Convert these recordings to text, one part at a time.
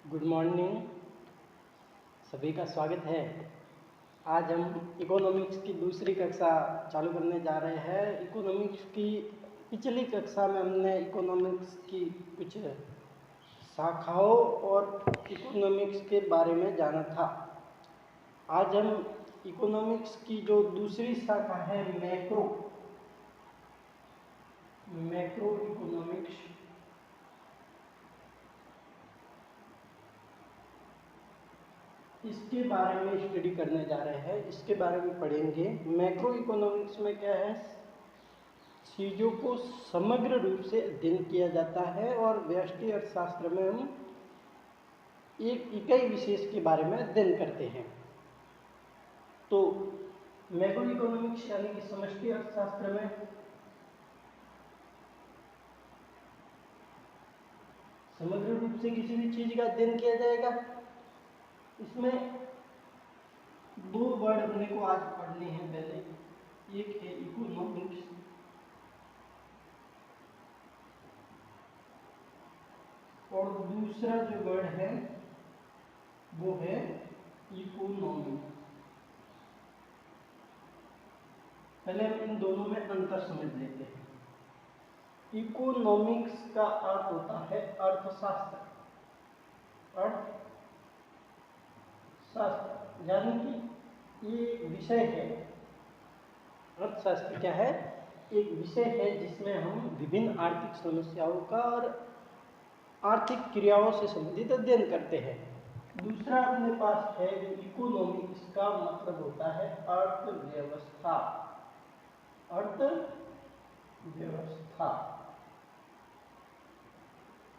Good morning. सभी का स्वागत है। आज हम इकोनॉमिक्स की दूसरी कक्षा चालू करने जा रहे हैं। इकोनॉमिक्स की पिछली कक्षा में हमने इकोनॉमिक्स की कुछ शाखाओं और इकोनॉमिक्स के बारे में जाना था। आज हम इकोनॉमिक्स की जो दूसरी शाखा है मैक्रो इकोनॉमिक्स, इसके बारे में स्टडी करने जा रहे हैं। इसके बारे में पढ़ेंगे। मैक्रो इकोनॉमिक्स में क्या है, चीज़ों को समग्र रूप से अध्ययन किया जाता है और व्यष्टि अर्थशास्त्र में हम एक इकाई विशेष के बारे में अध्ययन करते हैं। तो मैक्रो इकोनॉमिक्स यानी कि समष्टि अर्थशास्त्र में समग्र रूप से किसी भी चीज का अध्ययन किया जाएगा। इसमें दो वर्ड अपने को आज पढ़ने हैं। पहले एक है इकोनॉमिक्स और दूसरा जो वर्ड है वो है इकोनॉमी। पहले हम इन दोनों में अंतर समझ लेते हैं। इकोनॉमिक्स का अर्थ होता है अर्थशास्त्र, यानी कि ये विषय है। अर्थशास्त्र क्या है? एक विषय है जिसमें हम विभिन्न आर्थिक समस्याओं का और आर्थिक क्रियाओं से संबंधित अध्ययन करते हैं। दूसरा अपने पास है जो इकोनॉमी, इसका मतलब होता है अर्थव्यवस्था।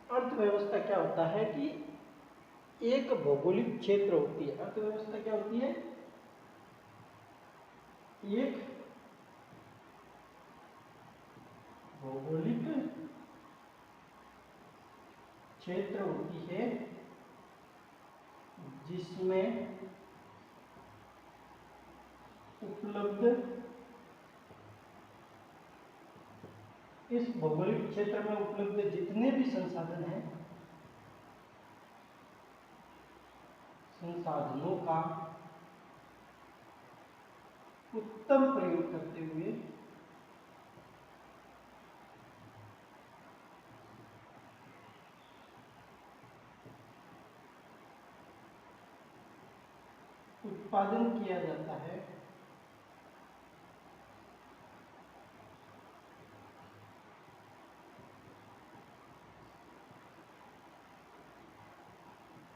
अर्थव्यवस्था क्या होता है कि एक भौगोलिक क्षेत्र होती है। अर्थव्यवस्था क्या होती है? एक भौगोलिक क्षेत्र होती है जिसमें उपलब्ध, इस भौगोलिक क्षेत्र में उपलब्ध जितने भी संसाधन हैं, संसाधनों का उत्तम प्रयोग करते हुए उत्पादन किया जाता है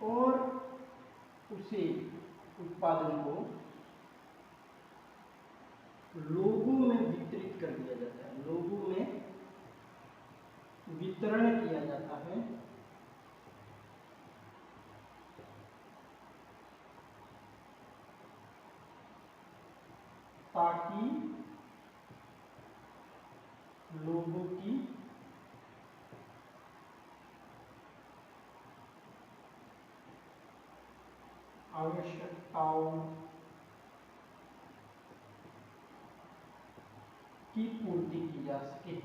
और उसी उत्पादन को लोगों में वितरित कर दिया जाता है, लोगों में वितरण किया जाता है ताकि लोगों की आवश्यकताओं की पूर्ति की जा सके,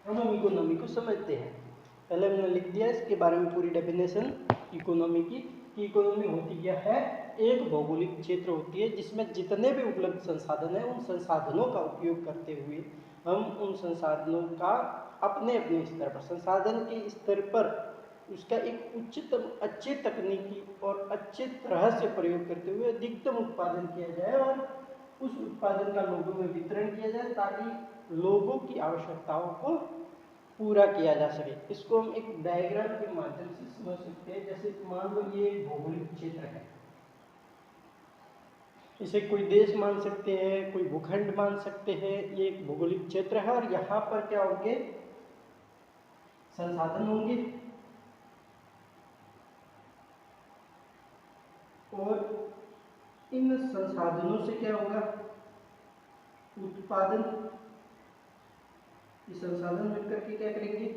अब हम इकोनॉमी को समझते हैं। पहले हमने लिख दिया इसके बारे में पूरी डेफिनेशन इकोनॉमी की कि इकोनॉमी होती क्या है? एक भौगोलिक क्षेत्र होती है जिसमें जितने भी उपलब्ध संसाधन है उन संसाधनों का उपयोग करते हुए हम उन संसाधनों का अपने अपने स्तर पर, संसाधन के स्तर पर उसका एक उच्चतम अच्छे तकनीकी और अच्छे तरह से प्रयोग करते हुए अधिकतम उत्पादन किया जाए और उस उत्पादन का लोगों में वितरण किया जाए ताकि लोगों की आवश्यकताओं को पूरा किया जा सके। इसको हम एक डायग्राम के माध्यम से समझ सकते हैं। जैसे मान लो ये एक भौगोलिक क्षेत्र है, इसे कोई देश मान सकते हैं, कोई भूखंड मान सकते हैं। ये एक भौगोलिक क्षेत्र है और यहाँ पर क्या होंगे? संसाधन होंगे और इन संसाधनों से क्या होगा? उत्पादन। ये संसाधन मिलकर के क्या करेंगे?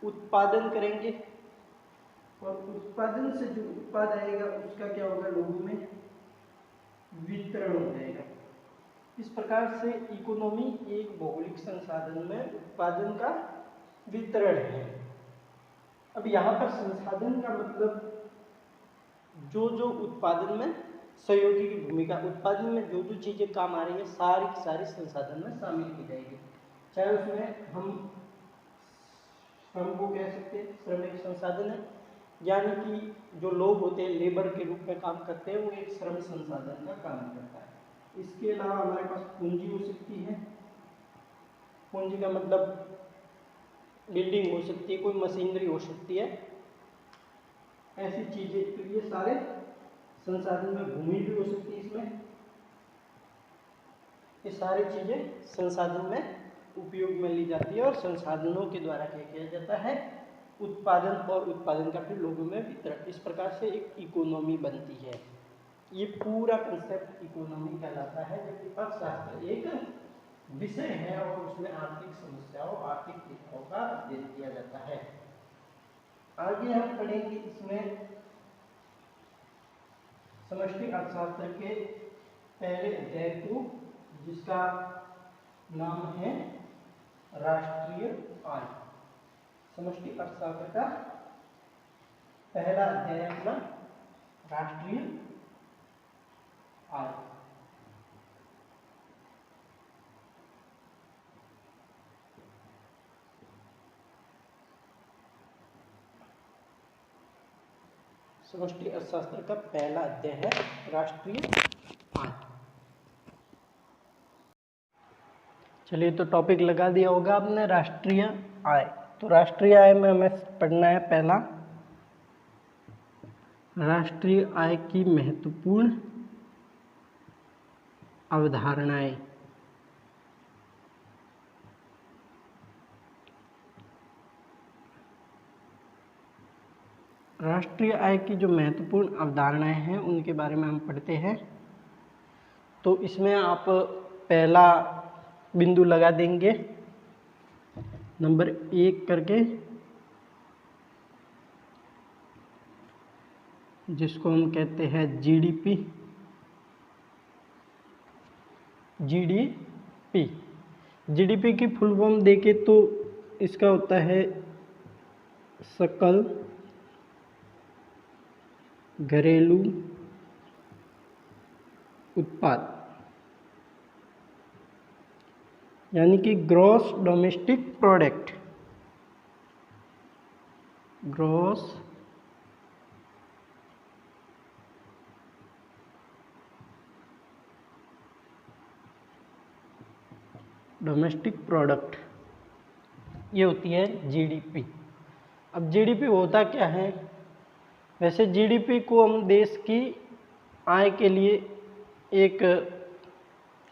उत्पादन करेंगे और उत्पादन से जो उत्पाद आएगा उसका क्या होगा? लोगों में वितरण हो जाएगा। इस प्रकार से इकोनॉमी एक भौगोलिक संसाधन में उत्पादन का वितरण है। अब यहाँ पर संसाधन का मतलब जो जो उत्पादन में सहयोगी की भूमिका, उत्पादन में जो जो चीजें काम आ रही है सारी की सारी संसाधन में शामिल की जाएगी। चाहे उसमें हम श्रम को कह सकते हैं, श्रम एक संसाधन है, यानी कि जो लोग होते हैं लेबर के रूप में काम करते हैं, वो एक श्रम संसाधन का काम करता है। इसके अलावा हमारे पास पूंजी हो सकती है। पूंजी का मतलब बिल्डिंग हो सकती है, कोई मशीनरी हो सकती है, ऐसी चीजें। तो ये सारे संसाधन में भूमि भी हो सकती है इसमें। ये सारी चीजें संसाधन में उपयोग में ली जाती है और संसाधनों के द्वारा क्या किया जाता है, उत्पादन, और उत्पादन का फिर लोगों में वितरण। इस प्रकार से एक इकोनॉमी बनती है। ये पूरा कंसेप्ट इकोनॉमी कहलाता है, जबकि अर्थशास्त्र एक विषय है और उसमें आर्थिक समस्याओं, आर्थिक दिक्कतों का अध्ययन किया जाता है। आगे हम पढ़ेंगे इसमें समष्टि अर्थशास्त्र के पहले अध्याय को, जिसका नाम है राष्ट्रीय आय। समष्टि अर्थशास्त्र का पहला अध्याय अपना राष्ट्रीय आय। समष्टि अर्थशास्त्र का पहला अध्याय है राष्ट्रीय आय। चलिए, तो टॉपिक लगा दिया होगा आपने राष्ट्रीय आय। तो राष्ट्रीय आय में हमें पढ़ना है पहला, राष्ट्रीय आय की महत्वपूर्ण अवधारणाएं। राष्ट्रीय आय की जो महत्वपूर्ण अवधारणाएं हैं उनके बारे में हम पढ़ते हैं। तो इसमें आप पहला बिंदु लगा देंगे नंबर 1 करके, जिसको हम कहते हैं जीडीपी। जीडीपी की फुल फॉर्म देके तो इसका होता है सकल घरेलू उत्पाद, यानी कि gross domestic product. Gross domestic product, ये होती है जीडीपी। अब जीडीपी होता क्या है? वैसे जीडीपी को हम देश की आय के लिए एक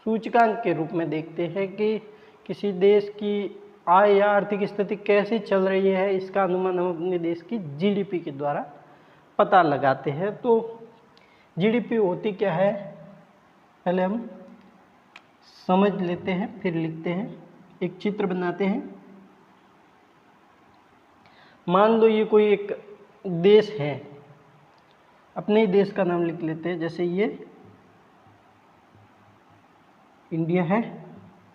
सूचकांक के रूप में देखते हैं कि किसी देश की आय या आर्थिक स्थिति कैसी चल रही है, इसका अनुमान हम अपने देश की जीडीपी के द्वारा पता लगाते हैं। तो जीडीपी होती क्या है, पहले हम समझ लेते हैं, फिर लिखते हैं। एक चित्र बनाते हैं। मान लो ये कोई एक देश है, अपने ही देश का नाम लिख लेते हैं। जैसे ये इंडिया है,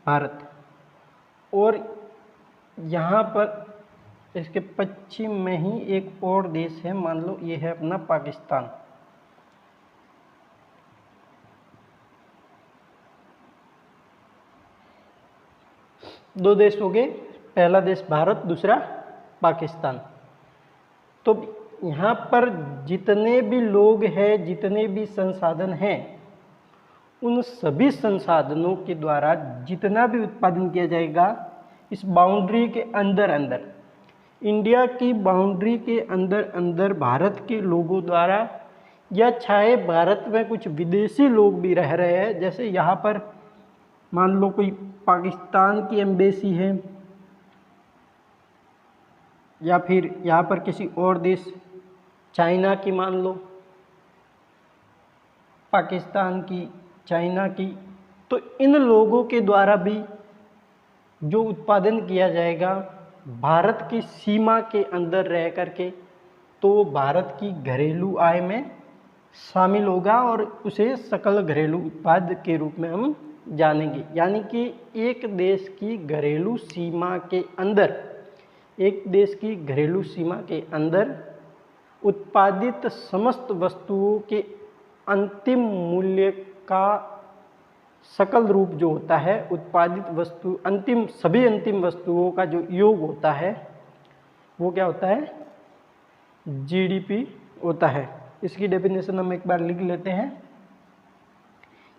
भारत, और यहाँ पर इसके पश्चिम में ही एक और देश है, मान लो ये है अपना पाकिस्तान। दो देश हो गए, पहला देश भारत, दूसरा पाकिस्तान। तो यहाँ पर जितने भी लोग हैं, जितने भी संसाधन हैं, उन सभी संसाधनों के द्वारा जितना भी उत्पादन किया जाएगा इस बाउंड्री के अंदर अंदर, इंडिया की बाउंड्री के अंदर अंदर भारत के लोगों द्वारा, या चाहे भारत में कुछ विदेशी लोग भी रह रहे हैं, जैसे यहाँ पर मान लो कोई पाकिस्तान की एम्बेसी है, या फिर यहाँ पर किसी और देश, चाइना की मान लो, पाकिस्तान की, चाइना की, तो इन लोगों के द्वारा भी जो उत्पादन किया जाएगा भारत की सीमा के अंदर रह करके, तो भारत की घरेलू आय में शामिल होगा और उसे सकल घरेलू उत्पाद के रूप में हम जानेंगे। यानी कि एक देश की घरेलू सीमा के अंदर, एक देश की घरेलू सीमा के अंदर उत्पादित समस्त वस्तुओं के अंतिम मूल्य का सकल रूप जो होता है, उत्पादित वस्तु सभी अंतिम वस्तुओं का जो योग होता है वो क्या होता है, जीडीपी होता है। इसकी डेफिनेशन हम एक बार लिख लेते हैं,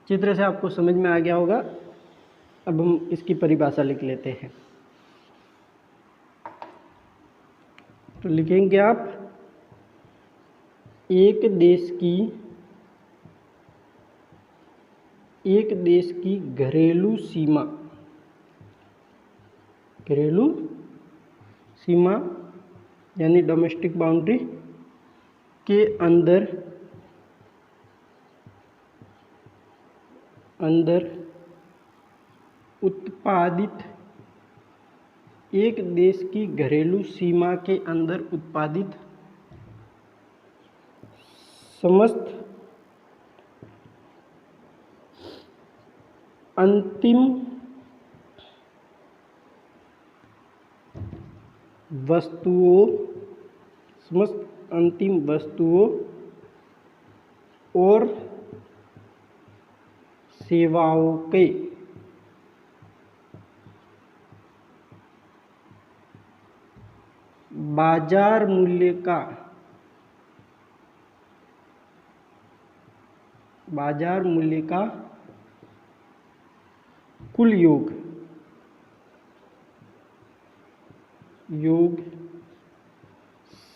चित्र से आपको समझ में आ गया होगा। अब हम इसकी परिभाषा लिख लेते हैं। तो लिखेंगे आप, एक देश की घरेलू सीमा यानी डोमेस्टिक बाउंड्री के अंदर उत्पादित, एक देश की घरेलू सीमा के अंदर उत्पादित समस्त अंतिम वस्तुओं और सेवाओं के बाजार मूल्य का कुल योग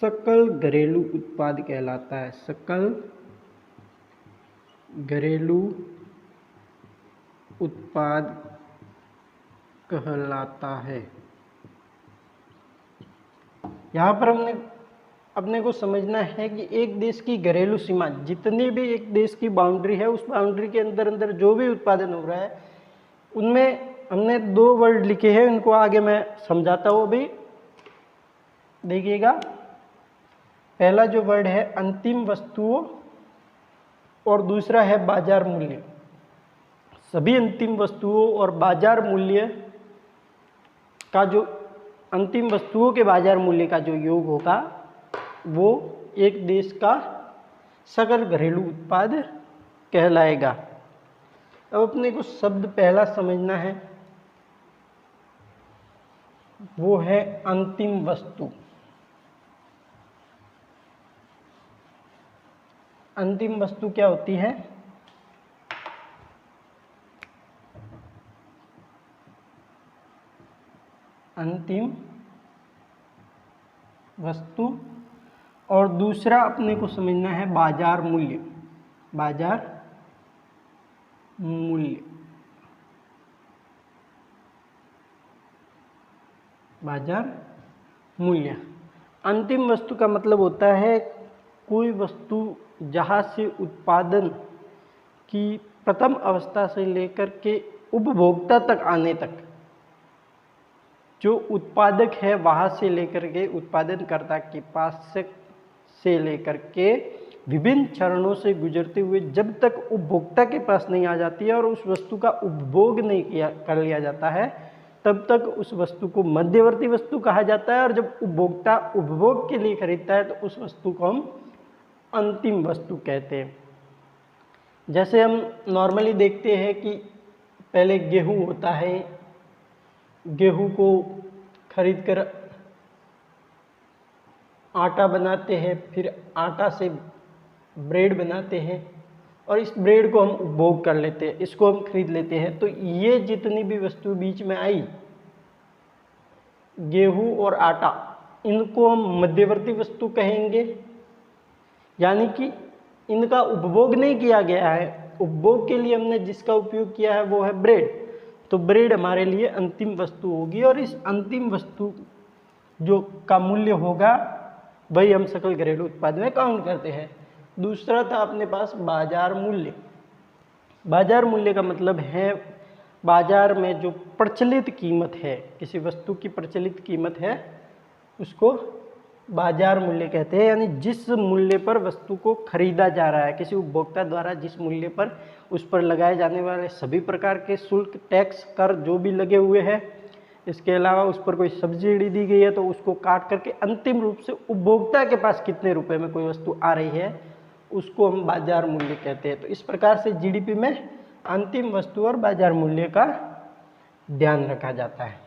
सकल घरेलू उत्पाद कहलाता है। सकल घरेलू उत्पाद कहलाता है। यहाँ पर अपने को समझना है कि एक देश की घरेलू सीमा, जितनी भी एक देश की बाउंड्री है, उस बाउंड्री के अंदर जो भी उत्पादन हो रहा है, उनमें हमने 2 वर्ड लिखे हैं, उनको आगे मैं समझाता हूँ। अभी देखिएगा, पहला जो वर्ड है अंतिम वस्तुओं और दूसरा है बाजार मूल्य। सभी अंतिम वस्तुओं और बाजार मूल्य का जो अंतिम वस्तुओं के बाजार मूल्य का जो योग होगा वो एक देश का सकल घरेलू उत्पाद कहलाएगा। अब अपने को शब्द पहला समझना है, वो है अंतिम वस्तु। अंतिम वस्तु क्या होती है? अंतिम वस्तु। और दूसरा अपने को समझना है बाजार मूल्य। बाजार मूल्य, बाजार मूल्य। अंतिम वस्तु का मतलब होता है कोई वस्तु जहाँ से उत्पादन की प्रथम अवस्था से लेकर के उपभोक्ता तक आने तक, जो उत्पादक है वहाँ से लेकर के उत्पादनकर्ता के पास से लेकर के विभिन्न चरणों से गुजरते हुए जब तक उपभोक्ता के पास नहीं आ जाती है और उस वस्तु का उपभोग नहीं कर लिया जाता है, तब तक उस वस्तु को मध्यवर्ती वस्तु कहा जाता है। और जब उपभोक्ता उपभोग के लिए खरीदता है तो उस वस्तु को हम अंतिम वस्तु कहते हैं। जैसे हम नॉर्मली देखते हैं कि पहले गेहूं होता है, गेहूं को खरीदकर आटा बनाते हैं, फिर आटा से ब्रेड बनाते हैं और इस ब्रेड को हम उपभोग कर लेते हैं, इसको हम खरीद लेते हैं। तो ये जितनी भी वस्तु बीच में आई, गेहूं और आटा, इनको हम मध्यवर्ती वस्तु कहेंगे, यानी कि इनका उपभोग नहीं किया गया है। उपभोग के लिए हमने जिसका उपयोग किया है वो है ब्रेड, तो ब्रेड हमारे लिए अंतिम वस्तु होगी और इस अंतिम वस्तु जो का मूल्य होगा वही हम सकल घरेलू उत्पाद में काउंट करते हैं। दूसरा था अपने पास बाजार मूल्य। बाजार मूल्य का मतलब है बाजार में जो प्रचलित कीमत है, किसी वस्तु की प्रचलित कीमत है, उसको बाजार मूल्य कहते हैं। यानी जिस मूल्य पर वस्तु को खरीदा जा रहा है, किसी उपभोक्ता द्वारा जिस मूल्य पर उस पर लगाए जाने वाले सभी प्रकार के शुल्क, टैक्स, कर जो भी लगे हुए हैं, इसके अलावा उस पर कोई सब्सिडी दी गई है तो उसको काट करके अंतिम रूप से उपभोक्ता के पास कितने रुपए में कोई वस्तु आ रही है उसको हम बाजार मूल्य कहते हैं। तो इस प्रकार से जीडीपी में अंतिम वस्तु और बाजार मूल्य का ध्यान रखा जाता है।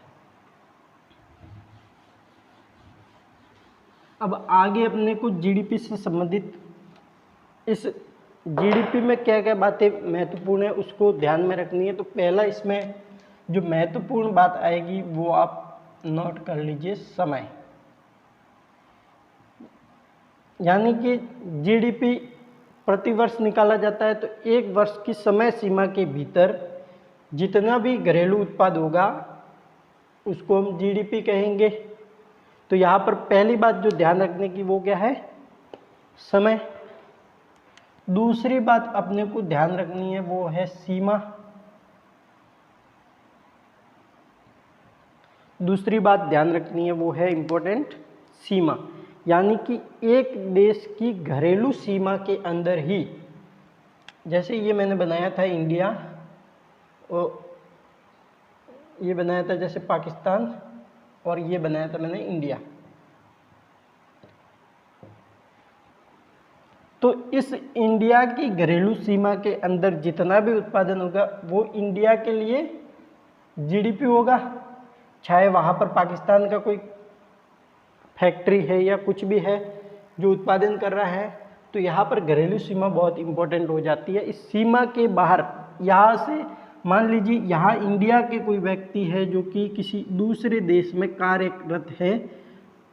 अब आगे अपने को जीडीपी से संबंधित इस जीडीपी में क्या क्या बातें महत्वपूर्ण है उसको ध्यान में रखनी है। तो पहला इसमें जो महत्वपूर्ण बात आएगी वो आप नोट कर लीजिए, समय। यानी कि जीडीपी प्रतिवर्ष निकाला जाता है, तो एक वर्ष की समय सीमा के भीतर जितना भी घरेलू उत्पाद होगा उसको हम जीडीपी कहेंगे। तो यहाँ पर पहली बात जो ध्यान रखने की वो क्या है, समय। दूसरी बात अपने को ध्यान रखनी है वो है सीमा। दूसरी बात ध्यान रखनी है वो है इंपॉर्टेंट सीमा, यानी कि एक देश की घरेलू सीमा के अंदर ही, जैसे ये मैंने बनाया था इंडिया और ये बनाया था जैसे पाकिस्तान और ये बनाया था मैंने इंडिया। तो इस इंडिया की घरेलू सीमा के अंदर जितना भी उत्पादन होगा वो इंडिया के लिए जीडीपी होगा। चाहे वहाँ पर पाकिस्तान का कोई फैक्ट्री है या कुछ भी है जो उत्पादन कर रहा है, तो यहाँ पर घरेलू सीमा बहुत इंपॉर्टेंट हो जाती है। इस सीमा के बाहर, यहाँ से मान लीजिए यहाँ इंडिया के कोई व्यक्ति है जो कि किसी दूसरे देश में कार्यरत है,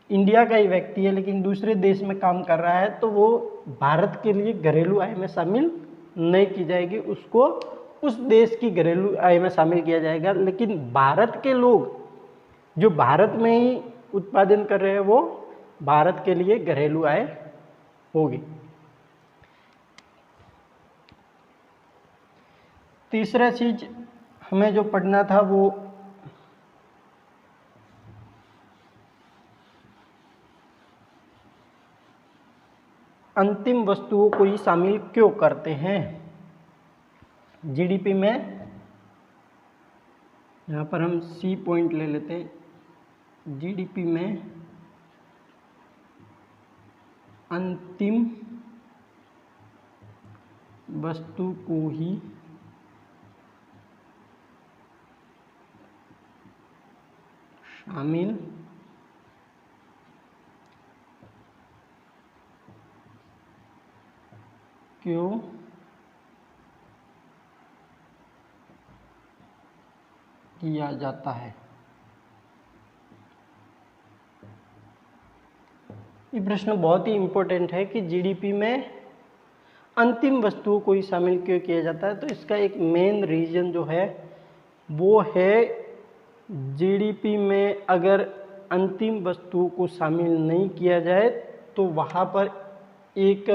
इंडिया का ही व्यक्ति है लेकिन दूसरे देश में काम कर रहा है, तो वो भारत के लिए घरेलू आय में शामिल नहीं की जाएगी, उसको उस देश की घरेलू आय में शामिल किया जाएगा। लेकिन भारत के लोग जो भारत में ही उत्पादन कर रहे हैं वो भारत के लिए घरेलू आय होगी। तीसरा चीज हमें जो पढ़ना था वो अंतिम वस्तुओं को ही शामिल क्यों करते हैं जीडीपी में। यहाँ पर हम सी पॉइंट ले लेते हैं, जीडीपी में अंतिम वस्तु को ही शामिल क्यों किया जाता है। ये प्रश्न बहुत ही इम्पोर्टेंट है कि जीडीपी में अंतिम वस्तुओं को ही शामिल क्यों किया जाता है। तो इसका एक मेन रीजन जो है वो है जीडीपी में अगर अंतिम वस्तुओं को शामिल नहीं किया जाए तो वहाँ पर एक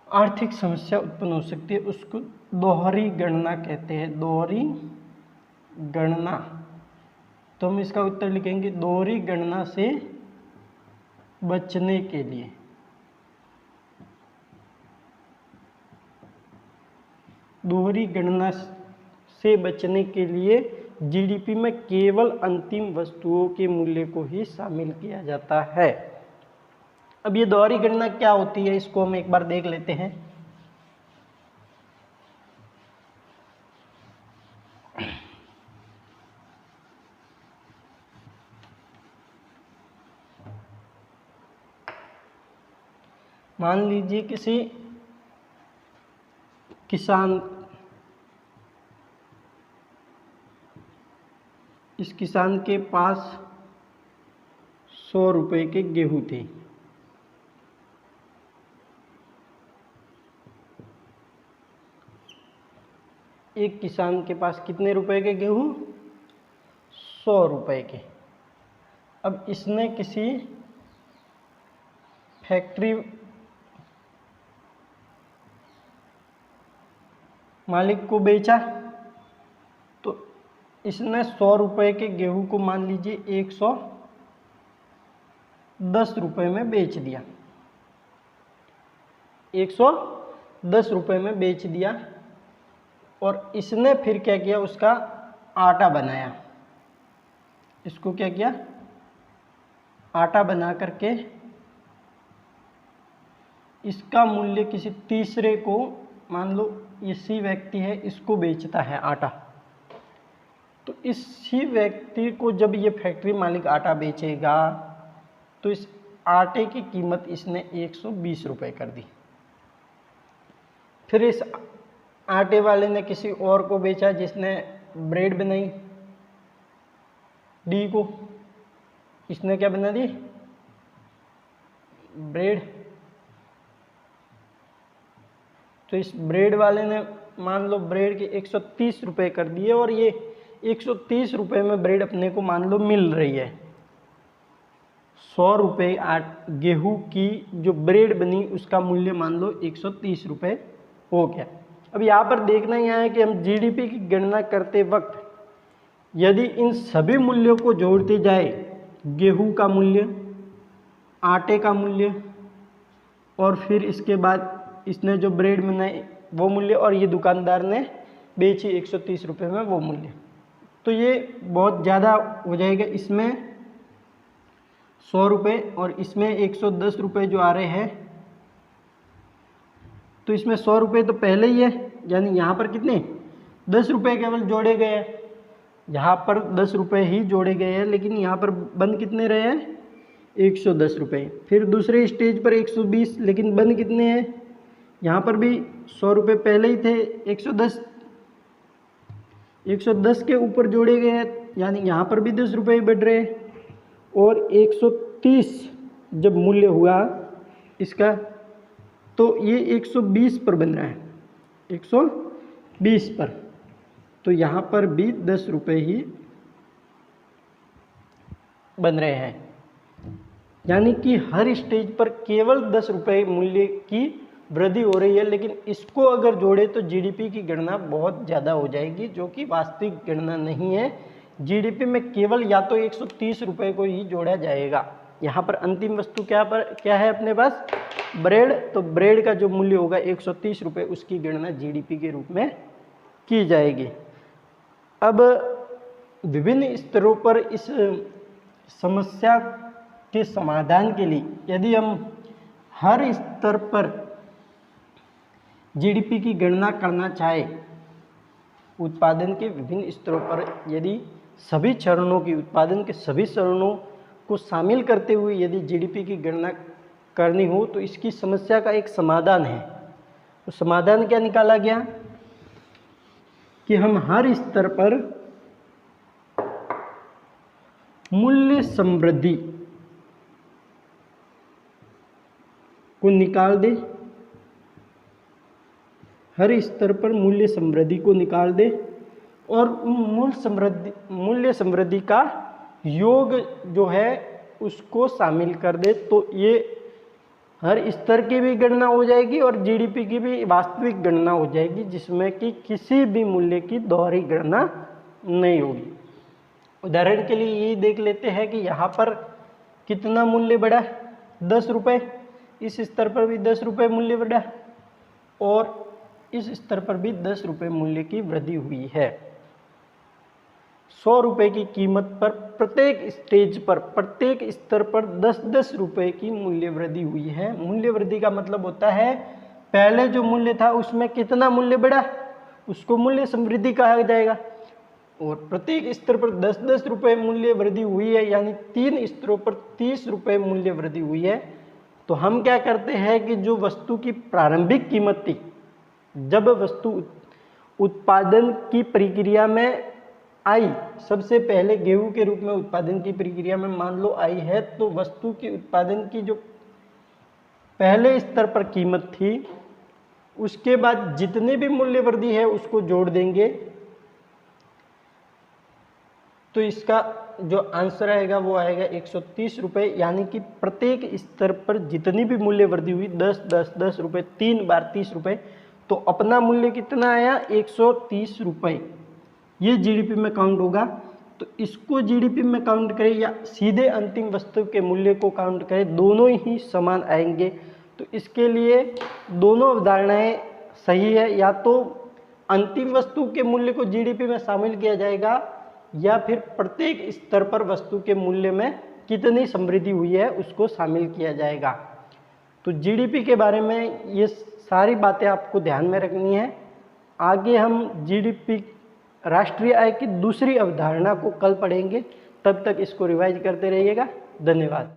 आर्थिक समस्या उत्पन्न हो सकती है, उसको दोहरी गणना कहते हैं, दोहरी गणना। तो हम इसका उत्तर लिखेंगे दोहरी गणना से बचने के लिए। दोहरी गणना से बचने के लिए जीडीपी में केवल अंतिम वस्तुओं के मूल्य को ही शामिल किया जाता है। अब ये दोहरी गणना क्या होती है इसको हम एक बार देख लेते हैं। मान लीजिए किसी किसान, इस किसान के पास 100 रुपए के गेहूं थे। एक किसान के पास कितने रुपए के गेहूं, 100 रुपए के। अब इसने किसी फैक्ट्री मालिक को बेचा, तो इसने 100 रुपए के गेहूं को मान लीजिए 110 रुपए में बेच दिया, 110 रुपए में बेच दिया। और इसने फिर क्या किया, उसका आटा बनाया। इसको क्या किया, आटा बना करके इसका मूल्य किसी तीसरे को, मान लो इसी व्यक्ति है, इसको बेचता है आटा। तो इसी व्यक्ति को जब ये फैक्ट्री मालिक आटा बेचेगा तो इस आटे की कीमत इसने 120 रुपये कर दी। फिर इस आटे वाले ने किसी और को बेचा जिसने ब्रेड बनाई, डी को, इसने क्या बना दी, ब्रेड। तो इस ब्रेड वाले ने मान लो ब्रेड के 130 रुपये कर दिए और ये 130 रुपये में ब्रेड अपने को मान लो मिल रही है। 100 रुपये गेहूं की जो ब्रेड बनी उसका मूल्य मान लो 130 रुपये हो गया। अब यहाँ पर देखना ही है कि हम जीडीपी की गणना करते वक्त यदि इन सभी मूल्यों को जोड़ते जाए, गेहूं का मूल्य, आटे का मूल्य और फिर इसके बाद इसने जो ब्रेड बनाई वो मूल्य और ये दुकानदार ने बेची 130 रुपये में वो मूल्य, तो ये बहुत ज़्यादा हो जाएगा। इसमें 100 रुपये और इसमें 110 रुपये जो आ रहे हैं, तो इसमें 100 रुपये तो पहले ही है, यानी यहाँ पर कितने 10 रुपये केवल जोड़े गए हैं। यहाँ पर 10 रुपये ही जोड़े गए हैं, लेकिन यहाँ पर बन कितने रहे हैं 110 रुपये। फिर दूसरे स्टेज पर 120, लेकिन बन कितने हैं, यहाँ पर भी 100 रुपये पहले ही थे, 110 के ऊपर जोड़े गए हैं, यानी यहाँ पर भी 10 रुपये बढ़ रहे हैं। और 130 जब मूल्य हुआ इसका, तो ये 120 पर बन रहा है, 120 पर, तो यहाँ पर भी 10 रुपये ही बन रहे हैं। यानी कि हर स्टेज पर केवल 10 रुपये मूल्य की वृद्धि हो रही है, लेकिन इसको अगर जोड़े तो जीडीपी की गणना बहुत ज़्यादा हो जाएगी, जो कि वास्तविक गणना नहीं है। जीडीपी में केवल या तो 130 रुपये को ही जोड़ा जाएगा। यहाँ पर अंतिम वस्तु क्या है अपने पास, ब्रेड। तो ब्रेड का जो मूल्य होगा 130 रुपये, उसकी गणना जीडीपी के रूप में की जाएगी। अब विभिन्न स्तरों पर इस समस्या के समाधान के लिए यदि हम हर स्तर पर जीडीपी की गणना करना चाहे, उत्पादन के विभिन्न स्तरों पर यदि सभी चरणों की, उत्पादन के सभी चरणों को शामिल करते हुए यदि जीडीपी की गणना करनी हो, तो इसकी समस्या का एक समाधान है। तो समाधान क्या निकाला गया कि हम हर स्तर पर मूल्य समृद्धि को निकाल दे, हर स्तर पर मूल्य समृद्धि को निकाल दे और मूल्य समृद्धि का योग जो है उसको शामिल कर दे, तो ये हर स्तर की भी गणना हो जाएगी और जीडीपी की भी वास्तविक गणना हो जाएगी, जिसमें कि किसी भी मूल्य की दोहरी गणना नहीं होगी। उदाहरण के लिए ये देख लेते हैं कि यहाँ पर कितना मूल्य बढ़ा, 10 रुपये, इस स्तर पर भी 10 रुपये मूल्य बढ़ा और इस स्तर पर भी 10 रुपये मूल्य की वृद्धि हुई है। 100 रुपये की कीमत पर प्रत्येक स्टेज पर, प्रत्येक स्तर पर 10-10 रुपये की मूल्य वृद्धि हुई है। मूल्य वृद्धि का मतलब होता है पहले जो मूल्य था उसमें कितना मूल्य बढ़ा, उसको मूल्य समृद्धि कहा जाएगा। और प्रत्येक स्तर पर 10-10 रुपये मूल्य वृद्धि हुई है, यानी 3 स्तरों पर 30 रुपये मूल्य वृद्धि हुई है। तो हम क्या करते हैं कि जो वस्तु की प्रारंभिक कीमत थी, जब वस्तु उत्पादन की प्रक्रिया में आई, सबसे पहले गेहूं के रूप में उत्पादन की प्रक्रिया में मान लो आई है, तो वस्तु की उत्पादन की जो पहले स्तर पर कीमत थी, उसके बाद जितने भी मूल्य वृद्धि है उसको जोड़ देंगे, तो इसका जो आंसर आएगा वो आएगा 130 रुपये। यानी कि प्रत्येक स्तर पर जितनी भी मूल्य वृद्धि हुई 10-10-10 रुपये, 3 बार 30 रुपये, तो अपना मूल्य कितना आया 130 रुपये। ये जीडीपी में काउंट होगा। तो इसको जीडीपी में काउंट करें या सीधे अंतिम वस्तु के मूल्य को काउंट करें, दोनों ही समान आएंगे। तो इसके लिए दोनों अवधारणाएं सही है। या तो अंतिम वस्तु के मूल्य को जीडीपी में शामिल किया जाएगा या फिर प्रत्येक स्तर पर वस्तु के मूल्य में कितनी समृद्धि हुई है उसको शामिल किया जाएगा। तो जीडीपी के बारे में ये सारी बातें आपको ध्यान में रखनी है। आगे हम जीडीपी राष्ट्रीय आय की दूसरी अवधारणा को कल पढ़ेंगे, तब तक इसको रिवाइज करते रहिएगा। धन्यवाद।